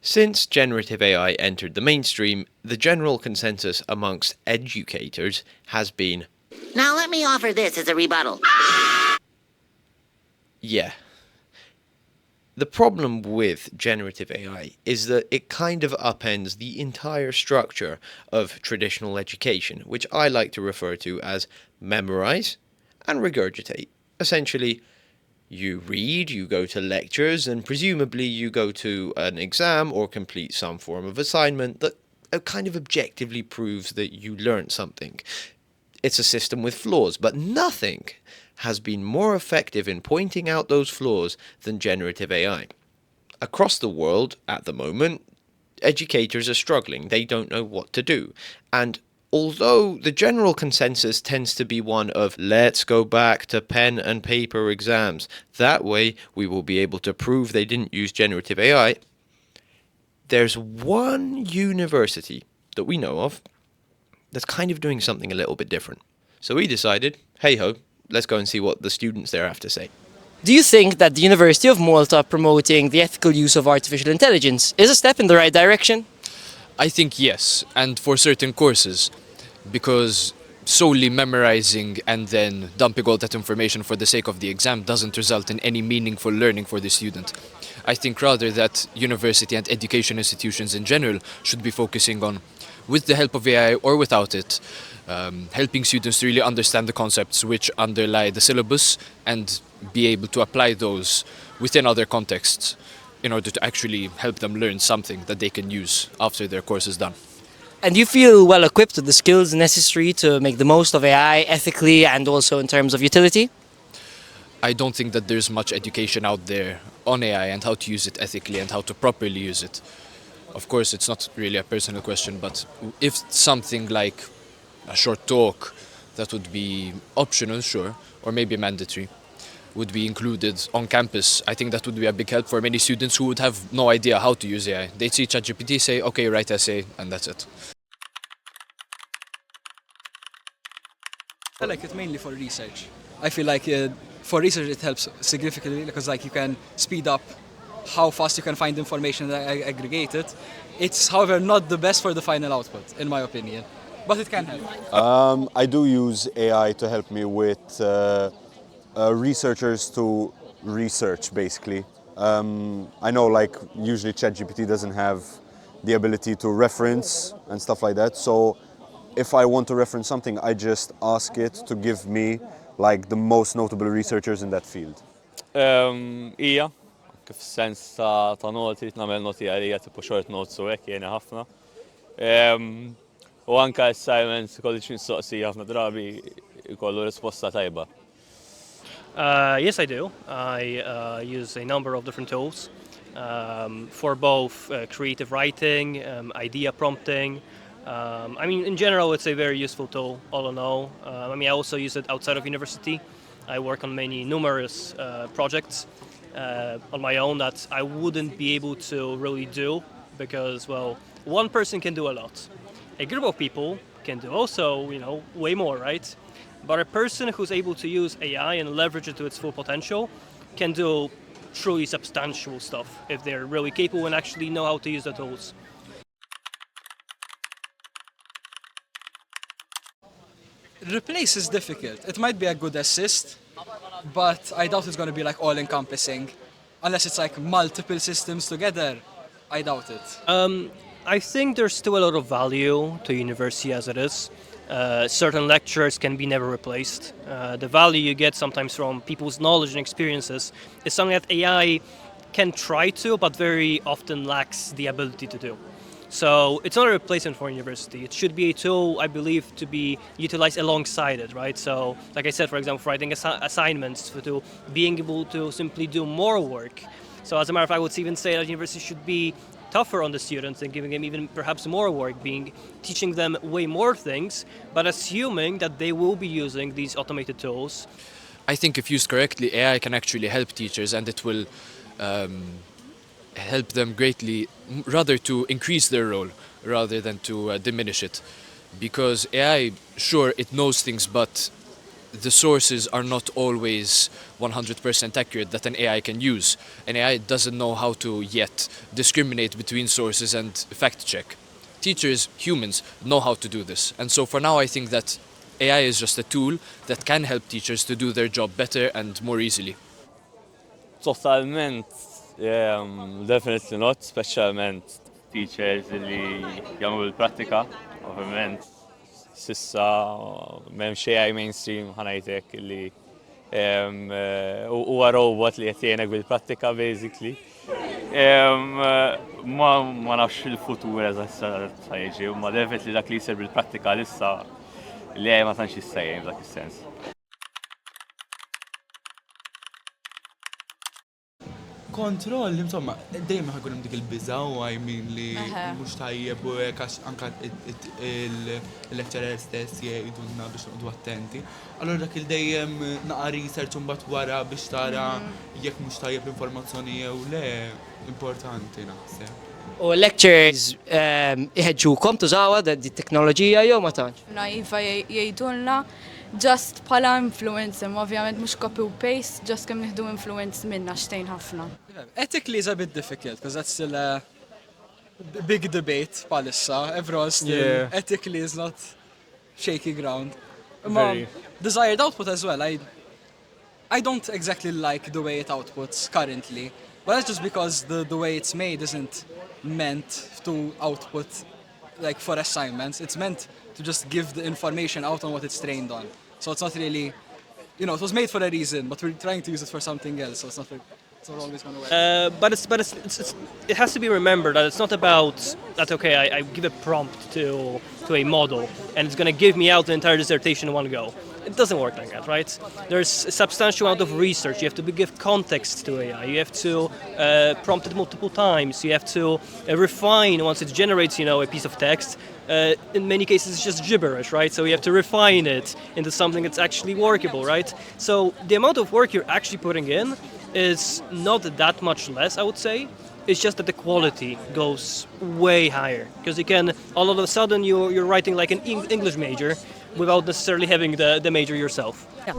Since generative AI entered the mainstream, the general consensus amongst educators has been, Now let me offer this as a rebuttal. yeah. The problem with generative AI is that it kind of upends the entire structure of traditional education, which I like to refer to as memorize and regurgitate. Essentially, you read, you go to lectures, and presumably you go to an exam or complete some form of assignment that kind of objectively proves that you learned something. It's a system with flaws, but nothing has been more effective in pointing out those flaws than generative AI. Across the world, at the moment, educators are struggling. They don't know what to do. And although the general consensus tends to be one of let's go back to pen and paper exams, that way we will be able to prove they didn't use generative AI, there's one university that we know of that's kind of doing something a little bit different. So we decided, hey ho, let's go and see what the students there have to say. Do you think that the University of Malta promoting the ethical use of artificial intelligence is a step in the right direction? I think yes, and for certain courses, because solely memorizing and then dumping all that information for the sake of the exam doesn't result in any meaningful learning for the student. I think rather that university and education institutions in general should be focusing on, with the help of AI or without it, helping students to really understand the concepts which underlie the syllabus and be able to apply those within other contexts in order to actually help them learn something that they can use after their course is done. And you feel well equipped with the skills necessary to make the most of AI ethically and also in terms of utility? I don't think that there's much education out there on AI and how to use it ethically and how to properly use it. Of course, it's not really a personal question, but if something like a short talk that would be optional, sure, or maybe mandatory, would be included on campus, I think that would be a big help for many students who would have no idea how to use AI. They'd see ChatGPT, say, okay, write essay, and that's it. I like it mainly for research. I feel like for research it helps significantly because like you can speed up how fast you can find information and aggregate it. It's, however, not the best for the final output, in my opinion, but it can help. I do use AI to help me with researchers to research, basically. I know, like, usually ChatGPT doesn't have the ability to reference and stuff like that, so if I want to reference something, I just ask it to give me, like, the most notable researchers in that field. Ija, kif sens ta' noti, namel noti għalija tipo short notes u hekk jena ħafna. U anka assignments kolli x'insoqsija ħafna drabi jkollu risposta tajba. Yes, I do. I use a number of different tools for both creative writing, idea prompting. In general, it's a very useful tool, all in all. I also use it outside of university. I work on numerous projects on my own that I wouldn't be able to really do because, well, one person can do a lot. A group of people can do also, way more, right? But a person who's able to use AI and leverage it to its full potential can do truly substantial stuff if they're really capable and actually know how to use the tools. Replace is difficult. It might be a good assist, but I doubt it's going to be like all-encompassing. Unless it's like multiple systems together, I doubt it. I think there's still a lot of value to university as it is. Certain lecturers can be never replaced. The value you get sometimes from people's knowledge and experiences is something that AI can try to, but very often lacks the ability to do. So it's not a replacement for university. It should be a tool, I believe, to be utilized alongside it, right? So, like I said, for example, for writing assignments, to being able to simply do more work. So as a matter of fact, I would even say that university should be tougher on the students and giving them even perhaps more work, teaching them way more things, but assuming that they will be using these automated tools. I think if used correctly, AI can actually help teachers and it will help them greatly, rather to increase their role rather than to diminish it. Because AI, sure, it knows things, but the sources are not always 100% accurate that an AI can use. An AI doesn't know how to yet discriminate between sources and fact check. Teachers, humans, know how to do this. And so for now, I think that AI is just a tool that can help teachers to do their job better and more easily. Totalment, definitely not, specialment teachers li jagħmlu bil-prattika, ovvjament. Sissa m'hemm xejn mainstream ħanajtek li huwa robot li qed jgħinek bil-prattika basically. Ma nafx il-futur eżatt sa jiġi, ma definitely dak li jsir bil-prattika issa li ma tantx jista' jgħin f'dak is-sens. Kontroll, insomma, dejjem ħakun dik il-biża u għajmin li mhux tajjeb u hekk għax anke il-lecturer stess jgħidulna biex noqgħdu attenti. Allura dak il-dejjem naqa' research mbagħad wara biex tara jekk mhux tajjeb l-informazzjoni jew le, importanti naħseb. U lectures iħeġġukom tużawha di teknoloġija jew ma tantx? Iva jgħidulna just bħala influence, ovvjament mhux copy u paste, just kemm nieħdu influence minna xtejn ħafna. Ethically is a bit difficult because that's still a big debate palissa. Everyone still ethically is not shaky ground. Desired output as well. I don't exactly like the way it outputs currently, but that's just because the way it's made isn't meant to output like for assignments. It's meant to just give the information out on what it's trained on. So it's not really, it was made for a reason, but we're trying to use it for something else. So it's not always going to work. But it has to be remembered that it's not about that. Okay, I give a prompt to a model and it's going to give me out the entire dissertation in one go. It doesn't work like that, right? There's a substantial amount of research. You have to give context to AI. You have to prompt it multiple times. You have to refine once it generates, a piece of text. In many cases, it's just gibberish, right? So you have to refine it into something that's actually workable, right? So the amount of work you're actually putting in is not that much less, I would say. It's just that the quality goes way higher because you can all of a sudden you're writing like an English major without necessarily having the major yourself. Yeah.